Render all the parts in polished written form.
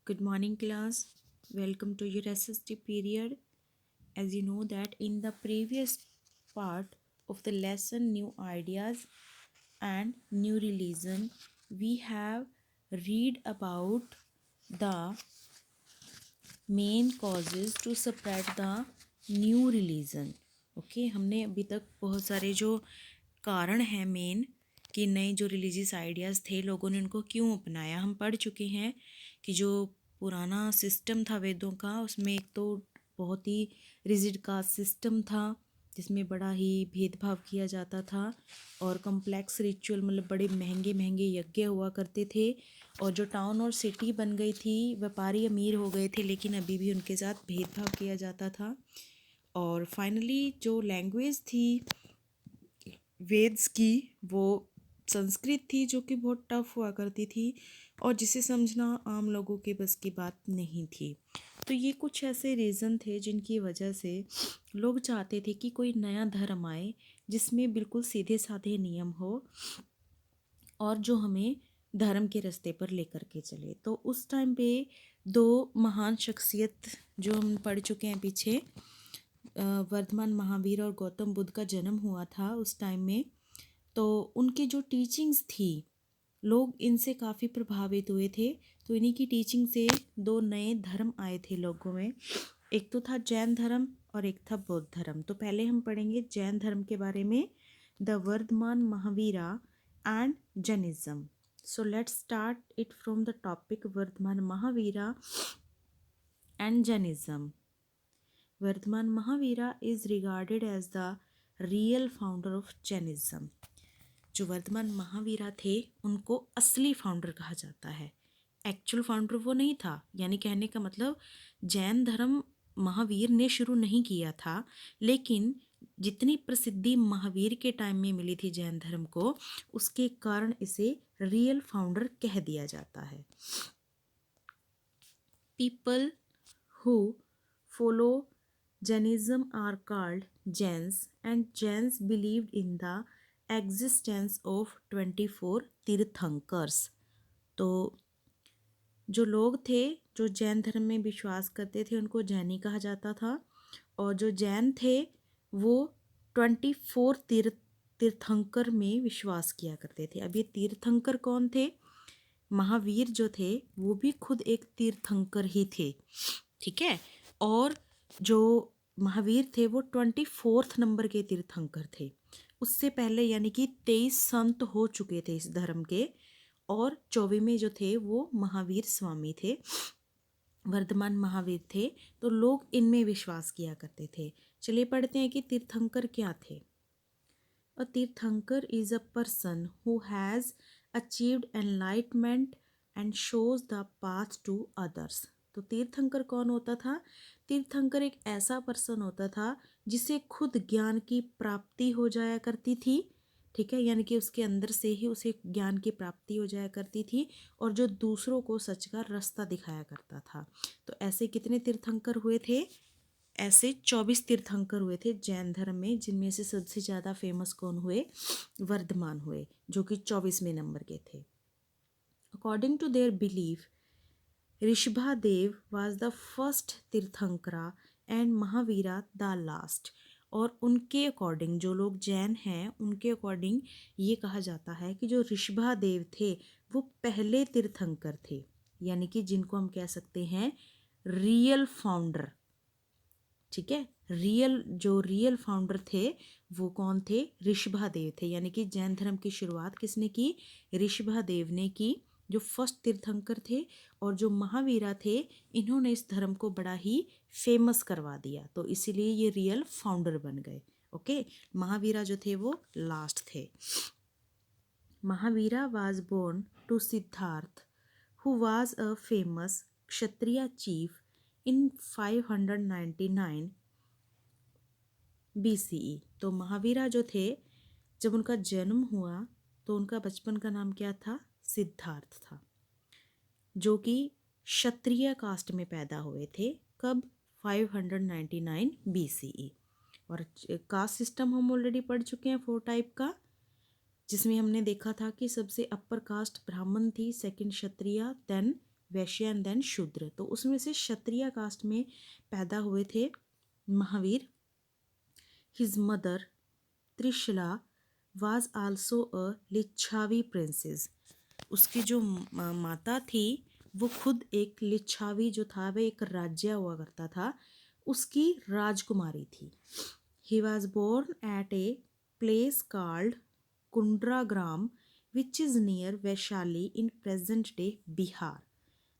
Good morning, class. Welcome to your SST period. As you know that in the previous part of the lesson New Ideas and New Religion, we have read about the main causes to spread the new religion. Okay हमने अभी तक बहुत सारे जो कारण हैं main कि नए जो रिलीजियस आइडियाज़ थे लोगों ने उनको क्यों अपनाया हम पढ़ चुके हैं कि जो पुराना सिस्टम था वेदों का उसमें एक तो बहुत ही रिजिड कास्ट सिस्टम था जिसमें बड़ा ही भेदभाव किया जाता था और कम्प्लेक्स रिचुअल मतलब बड़े महंगे महंगे यज्ञ हुआ करते थे और जो टाउन और सिटी बन गई थी व्यापारी अमीर हो गए थे लेकिन अभी भी उनके साथ भेदभाव किया जाता था। और फाइनली जो लैंग्वेज थी वेद्स की वो संस्कृत थी जो कि बहुत टफ हुआ करती थी और जिसे समझना आम लोगों के बस की बात नहीं थी। तो ये कुछ ऐसे रीज़न थे जिनकी वजह से लोग चाहते थे कि कोई नया धर्म आए जिसमें बिल्कुल सीधे साधे नियम हो और जो हमें धर्म के रास्ते पर लेकर के चले। तो उस टाइम पे दो महान शख्सियत जो हम पढ़ चुके हैं पीछे वर्धमान महावीर और गौतम बुद्ध का जन्म हुआ था उस टाइम में। तो उनकी जो टीचिंग्स थी लोग इनसे काफ़ी प्रभावित हुए थे। तो इन्हीं की टीचिंग से दो नए धर्म आए थे लोगों में, एक तो था जैन धर्म और एक था बौद्ध धर्म। तो पहले हम पढ़ेंगे जैन धर्म के बारे में, the Vardhaman Mahavira and Jainism. So let's start it from the topic Vardhaman Mahavira and Jainism. Vardhaman Mahavira is regarded as the real founder of Jainism. जो वर्धमान महावीरा थे उनको असली फाउंडर कहा जाता है। एक्चुअल फाउंडर वो नहीं था, यानी कहने का मतलब जैन धर्म महावीर ने शुरू नहीं किया था, लेकिन जितनी प्रसिद्धि महावीर के टाइम में मिली थी जैन धर्म को उसके कारण इसे रियल फाउंडर कह दिया जाता है। People who follow Jainism are called Jains, and Jains believed in the existence of 24 tirthankaras. तो जो लोग थे जो जैन धर्म में विश्वास करते थे उनको जैनी कहा जाता था और जो जैन थे वो 24 तीर्थंकर में विश्वास किया करते थे। अब ये तीर्थंकर कौन थे? महावीर जो थे वो भी खुद एक तीर्थंकर ही थे, ठीक है। और जो महावीर थे वो 24th नंबर के तीर्थंकर थे। उससे पहले यानी कि 23 संत हो चुके थे इस धर्म के और 24वें जो थे वो महावीर स्वामी थे, वर्धमान महावीर थे। तो लोग इनमें विश्वास किया करते थे। चलिए पढ़ते हैं कि तीर्थंकर क्या थे। A Tirthankar is a person who has achieved enlightenment and shows the path to others। तो तीर्थंकर कौन होता था? तीर्थंकर एक ऐसा पर्सन होता था जिसे खुद ज्ञान की प्राप्ति हो जाया करती थी, ठीक है, यानी कि उसके अंदर से ही उसे ज्ञान की प्राप्ति हो जाया करती थी और जो दूसरों को सच का रास्ता दिखाया करता था। तो ऐसे कितने तीर्थंकर हुए थे? ऐसे 24 तीर्थंकर हुए थे जैन धर्म में, जिनमें से सबसे ज़्यादा फेमस कौन हुए? वर्धमान हुए, जो कि 24वें नंबर के थे। According to their belief Rishabhadeva was the first Tirthankara and Mahavira the last. और उनके अकॉर्डिंग, जो लोग जैन हैं उनके अकॉर्डिंग ये कहा जाता है कि जो ऋषभादेव थे वो पहले तीर्थंकर थे, यानी कि जिनको हम कह सकते हैं रियल फाउंडर, ठीक है। रियल फाउंडर थे वो कौन थे? ऋषभादेव थे, यानी कि जैन धर्म की शुरुआत किसने की? ऋषभादेव ने की, जो फर्स्ट तीर्थंकर थे। और जो महावीरा थे इन्होंने इस धर्म को बड़ा ही फेमस करवा दिया, तो इसीलिए ये रियल फाउंडर बन गए। ओके, महावीरा जो थे वो लास्ट थे। Mahavira was born to Siddhartha who was a famous Kshatriya chief in 599 BCE। तो महावीरा जो थे जब उनका जन्म हुआ तो उनका बचपन का नाम क्या था? सिद्धार्थ था, जो कि क्षत्रिय कास्ट में पैदा हुए थे। कब? 599 BCE। और कास्ट सिस्टम हम ऑलरेडी पढ़ चुके हैं 4 टाइप का, जिसमें हमने देखा था कि सबसे अपर कास्ट ब्राह्मण थी, second Kshatriya, then Vysya and then शूद्र। तो उसमें से क्षत्रिय कास्ट में पैदा हुए थे Mahavir. His mother Trishala was also a Lichchhavi princess. उसकी जो माता थी वो खुद एक लिच्छावी जो था वह एक राज्य हुआ करता था, उसकी राजकुमारी थी। He was born at a place called Kundagrama which is near Vaishali in present day Bihar.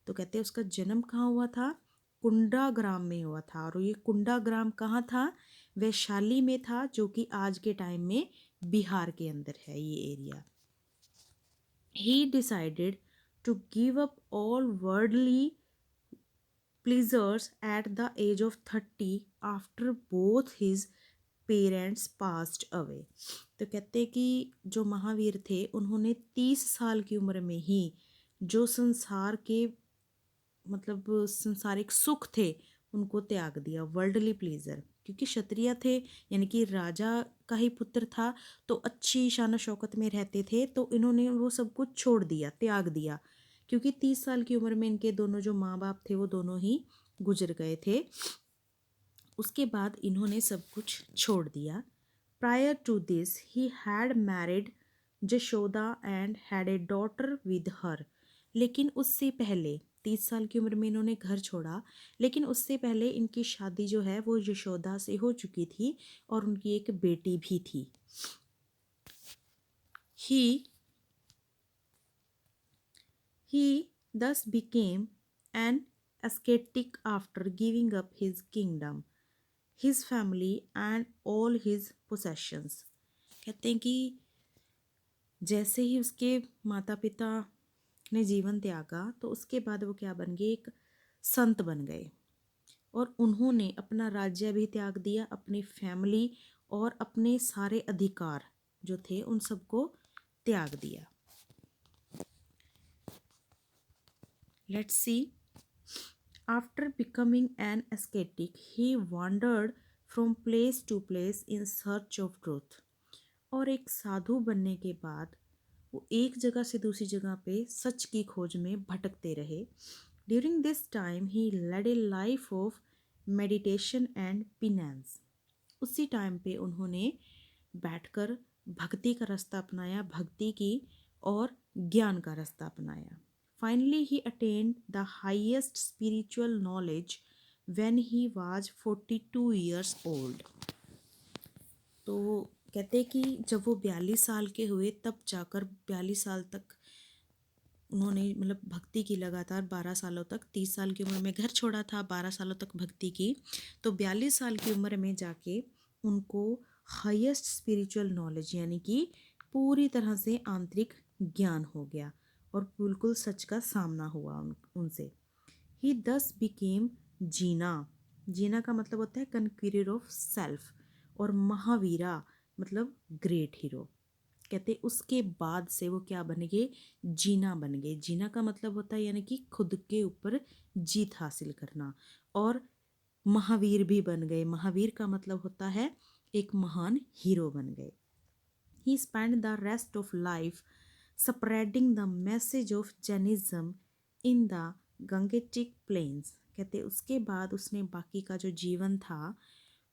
तो कहते हैं उसका जन्म कहाँ हुआ था? कुंडाग्राम में हुआ था। और ये कुंडाग्राम कहाँ था? वैशाली में था, जो कि आज के टाइम में बिहार के अंदर है ये area. He decided to give up all worldly pleasures at the age of 30 after both his parents passed away. तो कहते हैं कि जो महावीर थे उन्होंने 30 साल की उम्र में ही जो संसार के मतलब संसारिक सुख थे उनको त्याग दिया, वर्ल्डली प्लीजर। क्योंकि क्षत्रिय थे यानी कि राजा का ही पुत्र था, तो अच्छी शान शौकत में रहते थे, तो इन्होंने वो सब कुछ छोड़ दिया, त्याग दिया। क्योंकि 30 साल की उम्र में इनके दोनों जो माँ बाप थे वो दोनों ही गुजर गए थे। उसके बाद इन्होंने सब कुछ छोड़ दिया। Prior to this he had married Jashoda and had a daughter with her. लेकिन उससे पहले 30 साल की उम्र में इन्होंने घर छोड़ा, लेकिन उससे पहले इनकी शादी जो है वो यशोदा से हो चुकी थी और उनकी एक बेटी भी थी। He thus became an ascetic after giving up his kingdom, his family and all his possessions। कहते हैं कि जैसे ही उसके माता पिता ने जीवन त्यागा तो उसके बाद वो क्या बन गए? एक संत बन गए। और उन्होंने अपना राज्य भी त्याग दिया, अपनी फैमिली और अपने सारे अधिकार जो थे उन सबको त्याग दिया। Let's see. After becoming an ascetic he wandered from place to place in search of truth. और एक साधु बनने के बाद वो एक जगह से दूसरी जगह पे सच की खोज में भटकते रहे। During this time he led a life of meditation and penance. उसी टाइम पे उन्होंने बैठकर भक्ति का रास्ता अपनाया, भक्ति की और ज्ञान का रास्ता अपनाया। Finally he attend the highest spiritual knowledge when he was 42 years old. तो कहते हैं कि जब वो 42 साल के हुए तब जाकर 42 साल तक उन्होंने मतलब भक्ति की लगातार 12 सालों तक। 30 साल की उम्र में घर छोड़ा था, 12 सालों तक भक्ति की, तो 42 साल की उम्र में जाके उनको हाईएस्ट स्पिरिचुअल नॉलेज यानी कि पूरी तरह से आंतरिक ज्ञान हो गया और बिल्कुल सच का सामना हुआ उनसे। ही दस बिकेम जीना। जीना का मतलब होता है कन्क्वीरर ऑफ सेल्फ, और महावीरा मतलब ग्रेट हीरो। कहते उसके बाद से वो क्या बन गए? जीना बन गए। जीना का मतलब होता है यानी कि खुद के ऊपर जीत हासिल करना। और महावीर भी बन गए। महावीर का मतलब होता है एक महान हीरो बन गए। He spend the rest of life spreading the message of Jainism in the Gangetic plains. कहते उसके बाद उसने बाकी का जो जीवन था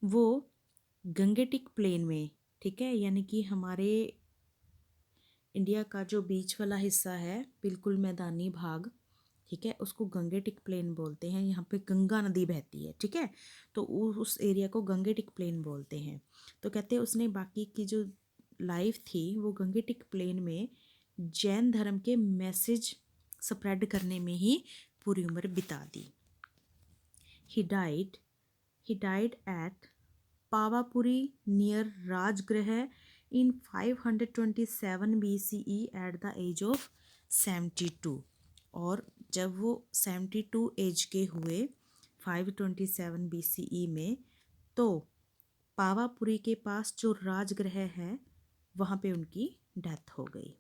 वो गंगेटिक प्लेन में, ठीक है, यानी कि हमारे इंडिया का जो बीच वाला हिस्सा है बिल्कुल मैदानी भाग, ठीक है, उसको गंगेटिक प्लेन बोलते हैं। यहाँ पे गंगा नदी बहती है, ठीक है, तो उस एरिया को गंगेटिक प्लेन बोलते हैं। तो कहते हैं उसने बाकी की जो लाइफ थी वो गंगेटिक प्लेन में जैन धर्म के मैसेज स्प्रेड करने में ही पूरी उम्र बिता दी। He died at Pavapuri near Rajgriha in 527 BCE at the age of 72। और जब वो 72 एज के हुए 527 BCE में, तो पावापुरी के पास जो राजगृह है वहाँ पे उनकी डेथ हो गई।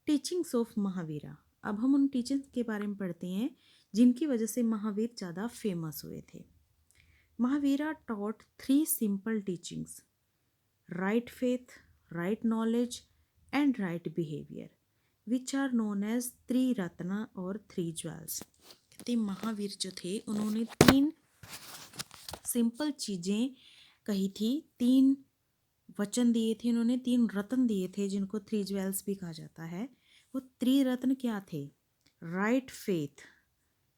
Teachings of Mahavira. अब हम उन टीचिंग्स के बारे में पढ़ते हैं जिनकी वजह से महावीर ज़्यादा फेमस हुए थे। Mahavira taught 3 simple teachings: right faith, right knowledge and right behavior, which are known as 3 रत्न और 3 ज्वेल्स। कहते महावीर जो थे उन्होंने 3 सिंपल चीज़ें कही थी, 3 वचन दिए थे उन्होंने, 3 रत्न दिए थे जिनको 3 ज्वेल्स भी कहा जाता है। वो 3 रत्न क्या थे? राइट फेथ,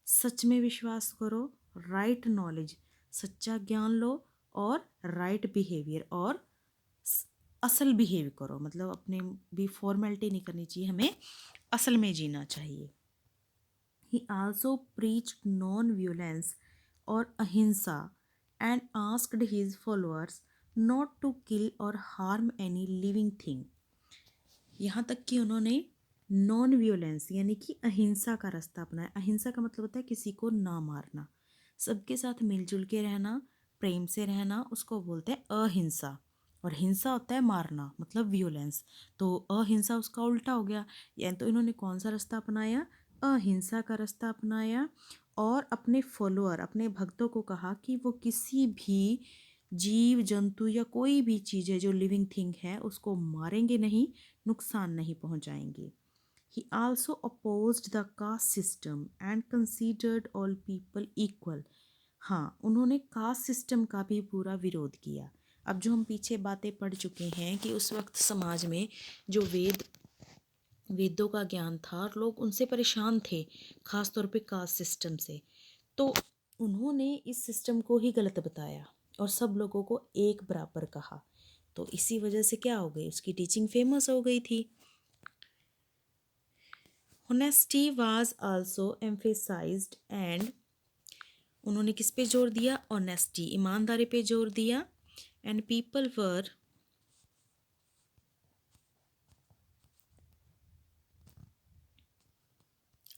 सच में विश्वास करो, राइट नॉलेज, सच्चा ज्ञान लो, और राइट बिहेवियर, और असल बिहेव करो, मतलब अपने भी फॉर्मेलिटी नहीं करनी चाहिए, हमें असल में जीना चाहिए। He also preached non-violence or ahimsa and asked his followers not to kill or harm any living thing. यहाँ तक कि उन्होंने नॉन वियोलेंस यानी कि अहिंसा का रास्ता अपनाया। अहिंसा का मतलब होता है किसी को ना मारना, सबके साथ मिलजुल के रहना, प्रेम से रहना, उसको बोलते हैं अहिंसा। और हिंसा होता है मारना, मतलब वियोलेंस। तो अहिंसा उसका उल्टा हो गया। यानी तो इन्होंने कौन सा रास्ता अपनाया? अहिंसा का रास्ता अपनाया। और अपने फॉलोअर, अपने भक्तों को कहा कि वो किसी भी जीव जंतु या कोई भी चीज़ है जो लिविंग थिंग है उसको मारेंगे नहीं, नुकसान नहीं पहुंचाएंगे। He also opposed the caste system and considered all people equal. हाँ, उन्होंने कास्ट सिस्टम का भी पूरा विरोध किया। अब जो हम पीछे बातें पढ़ चुके हैं कि उस वक्त समाज में जो वेदों का ज्ञान था और लोग उनसे परेशान थे, खास तौर पे कास्ट सिस्टम से, तो उन्होंने इस सिस्टम को ही गलत बताया और सब लोगों को एक बराबर कहा। तो इसी वजह से क्या हो गई, उसकी टीचिंग फेमस हो गई थी। Honesty was also emphasized and उन्होंने किस पे जोर दिया? ऑनेस्टी, ईमानदारी पे जोर दिया। And people were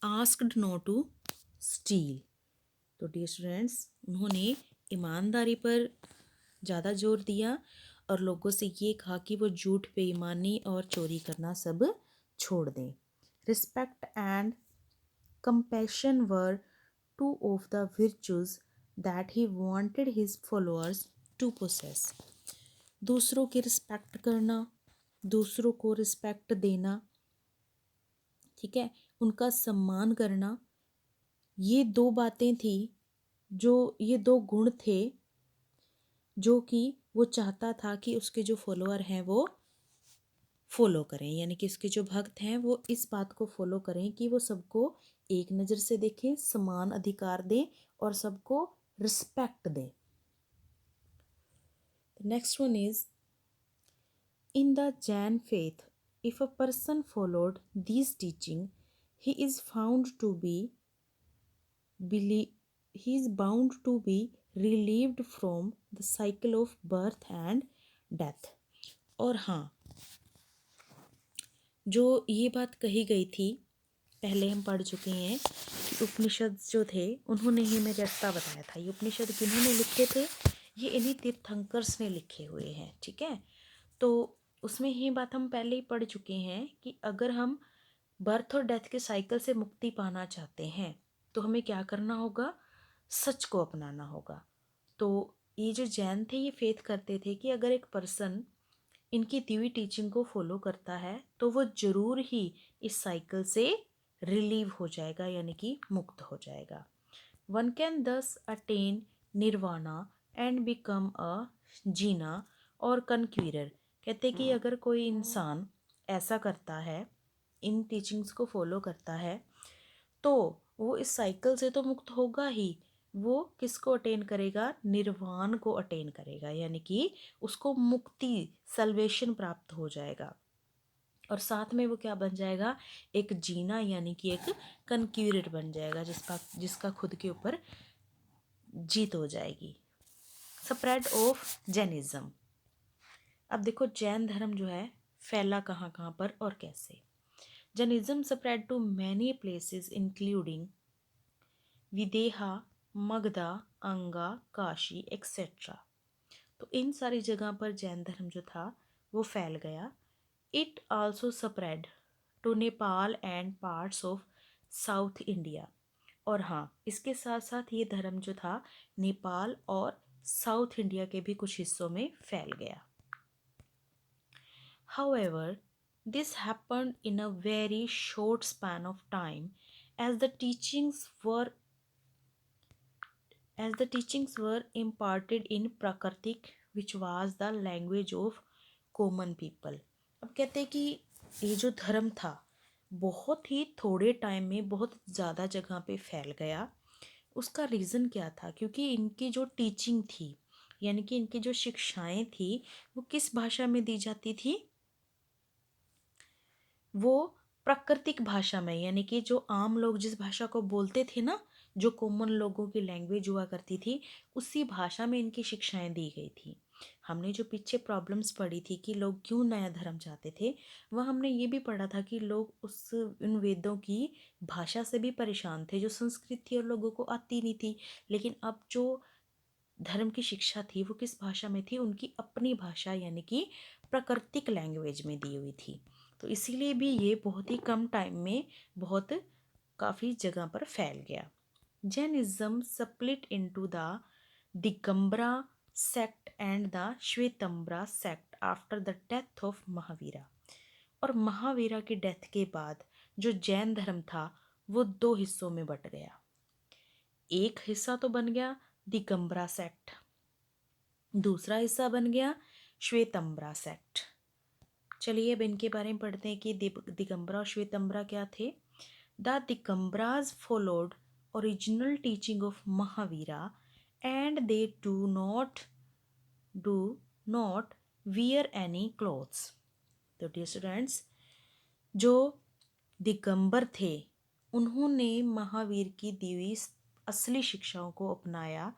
asked no to steal. तो डियर स्टूडेंट्स, उन्होंने ईमानदारी पर ज़्यादा जोर दिया और लोगों से ये कहा कि वो झूठ, बेईमानी और चोरी करना सब छोड़ दें। Respect and compassion were two of the virtues that he wanted his followers to possess. दूसरों की रिस्पेक्ट करना, दूसरों को रिस्पेक्ट देना, ठीक है, उनका सम्मान करना, ये 2 बातें थी, ये 2 गुण थे जो कि वो चाहता था कि उसके जो फॉलोअर हैं वो फॉलो करें, यानी कि उसके जो भक्त हैं वो इस बात को फॉलो करें कि वो सबको एक नज़र से देखें, समान अधिकार दें और सबको रिस्पेक्ट दें। The next one is, in the Jain faith, if a person followed these teaching, he is found to be he is bound to be relieved from the cycle of birth and death. और हाँ, जो ये बात कही गई थी पहले हम पढ़ चुके हैं कि उपनिषद जो थे उन्होंने ही हमें रास्ता बताया था। ये उपनिषद किन्होंने लिखे थे? ये इन्हीं तीर्थंकर्स ने लिखे हुए हैं, ठीक है। तो उसमें ये बात हम पहले ही पढ़ चुके हैं कि अगर हम बर्थ और डेथ के साइकिल से मुक्ति पाना चाहते हैं तो हमें क्या करना होगा? सच को अपनाना होगा। तो ये जो जैन थे ये फेथ करते थे कि अगर एक पर्सन इनकी दी हुई टीचिंग को फॉलो करता है तो वो जरूर ही इस साइकिल से रिलीव हो जाएगा, यानी कि मुक्त हो जाएगा। वन कैन दस attain nirvana and become a जीना और कनक्वीरर। कहते कि अगर कोई इंसान ऐसा करता है, इन टीचिंग्स को फॉलो करता है, तो वो इस साइकिल से तो मुक्त होगा ही, वो किसको अटेन करेगा? निर्वाण को अटेन करेगा, यानी कि उसको मुक्ति, सल्वेशन प्राप्त हो जाएगा। और साथ में वो क्या बन जाएगा? एक जीना, यानी कि एक कनक्यूरर बन जाएगा, जिसका खुद के ऊपर जीत हो जाएगी। Spread of Jainism. अब देखो जैन धर्म जो है फैला कहाँ कहाँ पर और कैसे। Jainism spread to many places including Videha, Magadha, Anga, Kashi etcetera. तो इन सारी जगह पर जैन धर्म जो था वो फैल गया। It also spread to Nepal and parts of south India. और हाँ, इसके साथ साथ ये धर्म जो था नेपाल और साउथ इंडिया के भी कुछ हिस्सों में फैल गया। However, This happened in a very short span of time as the teachings were imparted in Prakritik, which was the language of common people. अब कहते हैं कि ये जो धर्म था बहुत ही थोड़े टाइम में बहुत ज़्यादा जगह पे फैल गया। उसका रीज़न क्या था? क्योंकि इनकी जो टीचिंग थी, यानी कि इनकी जो शिक्षाएं थी, वो किस भाषा में दी जाती थी? वो प्राकृतिक भाषा में, यानी कि जो आम लोग जिस भाषा को बोलते थे ना, जो कॉमन लोगों की लैंग्वेज हुआ करती थी, उसी भाषा में इनकी शिक्षाएं दी गई थी। हमने जो पीछे प्रॉब्लम्स पढ़ी थी कि लोग क्यों नया धर्म चाहते थे, वह हमने ये भी पढ़ा था कि लोग उस उन वेदों की भाषा से भी परेशान थे, जो संस्कृत थी और लोगों को आती नहीं थी। लेकिन अब जो धर्म की शिक्षा थी वो किस भाषा में थी? उनकी अपनी भाषा, यानी कि प्राकृतिक लैंग्वेज में दी हुई थी। तो इसीलिए भी ये बहुत ही कम टाइम में बहुत काफ़ी जगह पर फैल गया। Jainism split into the Digambara sect and the Shvetambara sect after the death of Mahavira. और महावीरा की डेथ के बाद जो जैन धर्म था वो दो हिस्सों में बट गया। एक हिस्सा तो बन गया दिगंबरा सेक्ट, दूसरा हिस्सा बन गया श्वेतंबरा सेक्ट। चलिए अब इनके बारे में पढ़ते हैं कि दिगंबरा और श्वेतंबरा क्या थे। The Digambaras followed original teaching of Mahavira and they do not wear any clothes. तो डियर स्टूडेंट्स, जो दिगंबर थे उन्होंने महावीर की दी हुई असली शिक्षाओं को अपनाया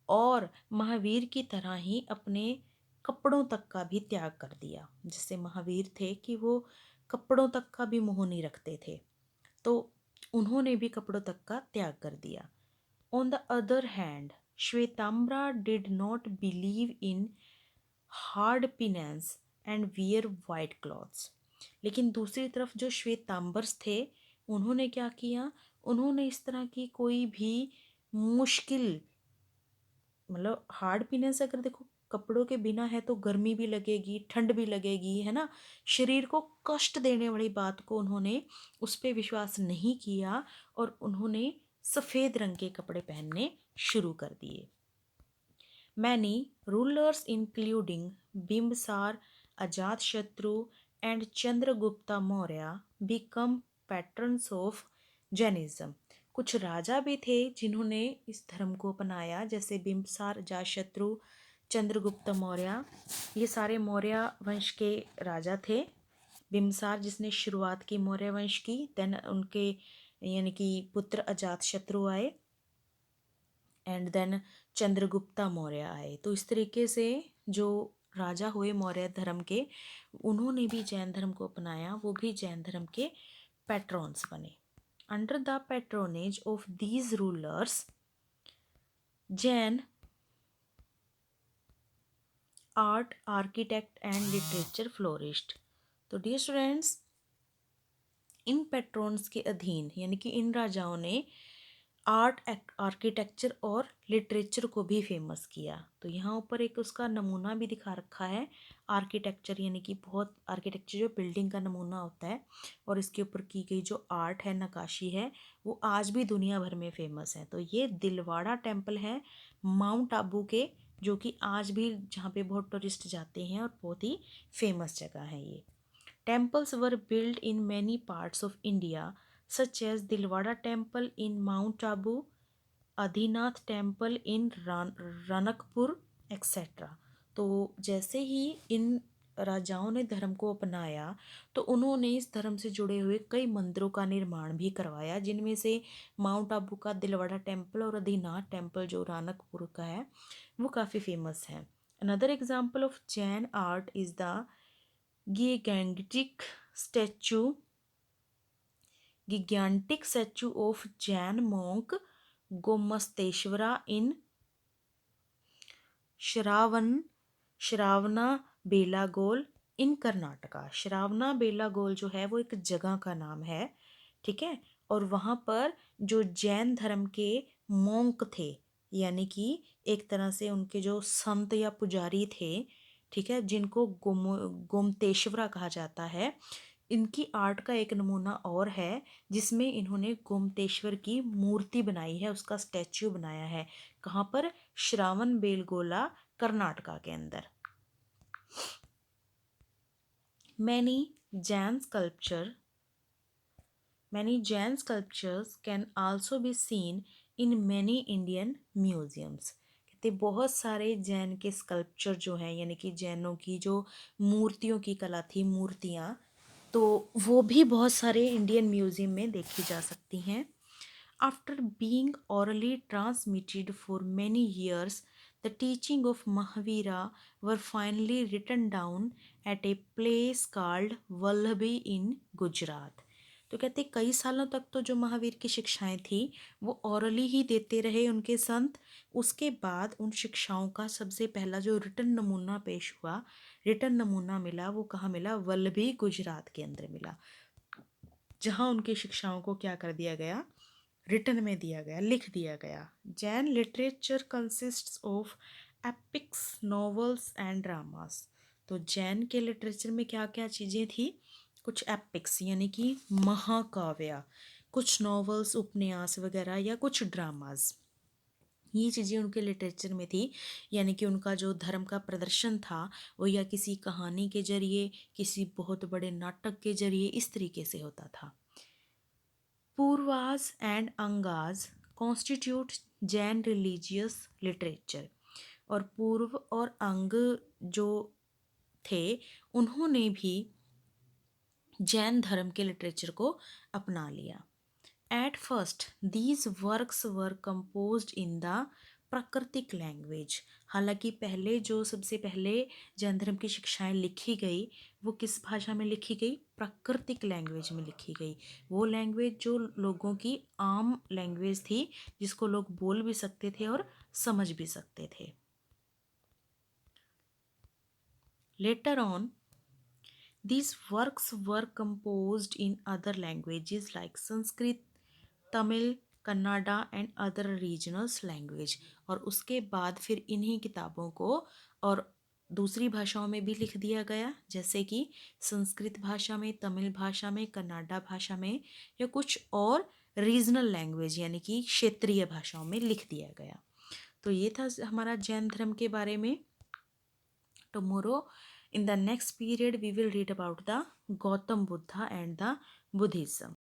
और महावीर की तरह ही अपने कपड़ों तक का भी त्याग कर दिया। जैसे महावीर थे कि वो कपड़ों तक का भी मोह नहीं रखते थे, तो उन्होंने भी कपड़ों तक का त्याग कर दिया। On the other hand, Shvetambara did not believe in hard penance and wear white clothes. लेकिन दूसरी तरफ जो श्वेतांबर्स थे उन्होंने क्या किया? उन्होंने इस तरह की कोई भी मुश्किल, मतलब हार्ड पिनेंस, अगर देखो कपड़ों के बिना है तो गर्मी भी लगेगी, ठंड भी लगेगी, है ना, शरीर को कष्ट देने वाली बात को उन्होंने उस पर विश्वास नहीं किया और उन्होंने सफ़ेद रंग के कपड़े पहनने शुरू कर दिए। Many rulers including Bimbisara, Ajatashatru and Chandragupta Maurya become patterns of Jainism. कुछ राजा भी थे जिन्होंने इस धर्म को अपनाया, जैसे बिम्बसार, अजातशत्रु, चंद्रगुप्त मौर्य। ये सारे मौर्य वंश के राजा थे। बिम्बसार जिसने शुरुआत की मौर्य वंश की, देन उनके यानी कि पुत्र अजातशत्रु आए एंड देन चंद्रगुप्ता मौर्य आए। तो इस तरीके से जो राजा हुए मौर्य धर्म के, उन्होंने भी जैन धर्म को अपनाया, वो भी जैन धर्म के पैट्रॉन्स बने। Under the patronage of these rulers Jain art, architect and literature flourished. तो डियर स्टूडेंट्स, इन पैट्रॉन्स के अधीन यानी कि इन राजाओं ने आर्ट, आर्किटेक्चर और लिटरेचर को भी फेमस किया। तो यहाँ ऊपर एक उसका नमूना भी दिखा रखा है। आर्किटेक्चर यानी कि बहुत आर्किटेक्चर जो बिल्डिंग का नमूना होता है, और इसके ऊपर की गई जो आर्ट है, नक्काशी है, वो आज भी दुनिया भर में फेमस है। तो ये दिलवाड़ा टेम्पल है माउंट आबू के, जो कि आज भी जहाँ पे बहुत टूरिस्ट जाते हैं और बहुत ही फेमस जगह है ये। Temples were built in many parts of India, such as Dilwada Temple in Mount Abu, Adinath Temple in Ranakpur, etc. तो जैसे ही इन राजाओं ने धर्म को अपनाया तो उन्होंने इस धर्म से जुड़े हुए कई मंदिरों का निर्माण भी करवाया, जिनमें से माउंट आबू का दिलवाड़ा टेम्पल और आदिनाथ टेम्पल जो रानकपुर का है वो काफ़ी फेमस है। Another example of Jain art is the gigantic statue gigantic statue of Jain monk Gomasteshwara in श्रावना बेलागोल इन कर्नाटका। श्रावना बेलागोल जो है वो एक जगह का नाम है, ठीक है। और वहाँ पर जो जैन धर्म के मोंक थे, यानी कि एक तरह से उनके जो संत या पुजारी थे, ठीक है, जिनको गोमतेश्वरा कहा जाता है, इनकी आर्ट का एक नमूना और है जिसमें इन्होंने गोमतेश्वर की मूर्ति बनाई है, उसका स्टैच्यू बनाया है। कहाँ पर? श्रावण बेलगोला, कर्नाटका के अंदर। Many Jain sculpture Many Jain sculptures can also be seen in many Indian museums. कहते बहुत सारे जैन के स्कल्पचर जो हैं, यानी कि जैनों की जो मूर्तियों की कला थी, मूर्तियाँ, तो वो भी बहुत सारे इंडियन म्यूजियम में देखी जा सकती हैं। After being orally transmitted for many years, the teaching of Mahavira were finally written down at a place called Vallabhi in Gujarat. तो कहते कई सालों तक तो जो महावीर की शिक्षाएं थी वो ऑरली ही देते रहे उनके संत। उसके बाद उन शिक्षाओं का सबसे पहला जो रिटन नमूना पेश हुआ, रिटन नमूना मिला, वो कहाँ मिला? वल्लभी, गुजरात के अंदर मिला, जहाँ उनकी शिक्षाओं को क्या कर दिया गया? रिटन में दिया गया, लिख दिया गया। Jain literature consists of epics, novels and dramas. तो जैन के लिटरेचर में क्या क्या चीज़ें थी? कुछ एपिक्स यानी कि महाकाव्य, कुछ नॉवेल्स, उपन्यास वगैरह, या कुछ ड्रामास, ये चीज़ें उनके लिटरेचर में थी। यानी कि उनका जो धर्म का प्रदर्शन था वो या किसी कहानी के जरिए, किसी बहुत बड़े नाटक के जरिए, इस तरीके से होता था। Purvas and Angas constitute Jain religious literature. और पूर्व और अंग जो थे उन्होंने भी जैन धर्म के लिटरेचर को अपना लिया। At first these works were composed in the प्राकृतिक लैंग्वेज। हालांकि पहले जो सबसे पहले जैन धर्म की शिक्षाएं लिखी गई वो किस भाषा में लिखी गई? प्राकृतिक लैंग्वेज में लिखी गई। वो लैंग्वेज जो लोगों की आम लैंग्वेज थी, जिसको लोग बोल भी सकते थे और समझ भी सकते थे। Later on these works were composed in other languages like Sanskrit, Tamil, Kannada and other regional language. और उसके बाद फिर इन्हीं किताबों को और दूसरी भाषाओं में भी लिख दिया गया, जैसे कि संस्कृत भाषा में, तमिल भाषा में, कन्नाडा भाषा में, या कुछ और रीजनल लैंग्वेज यानी कि क्षेत्रीय भाषाओं में लिख दिया गया। तो ये था हमारा जैन धर्म के बारे में। Tomorrow, in the next period, we will read about the Gautam Buddha and the Buddhism.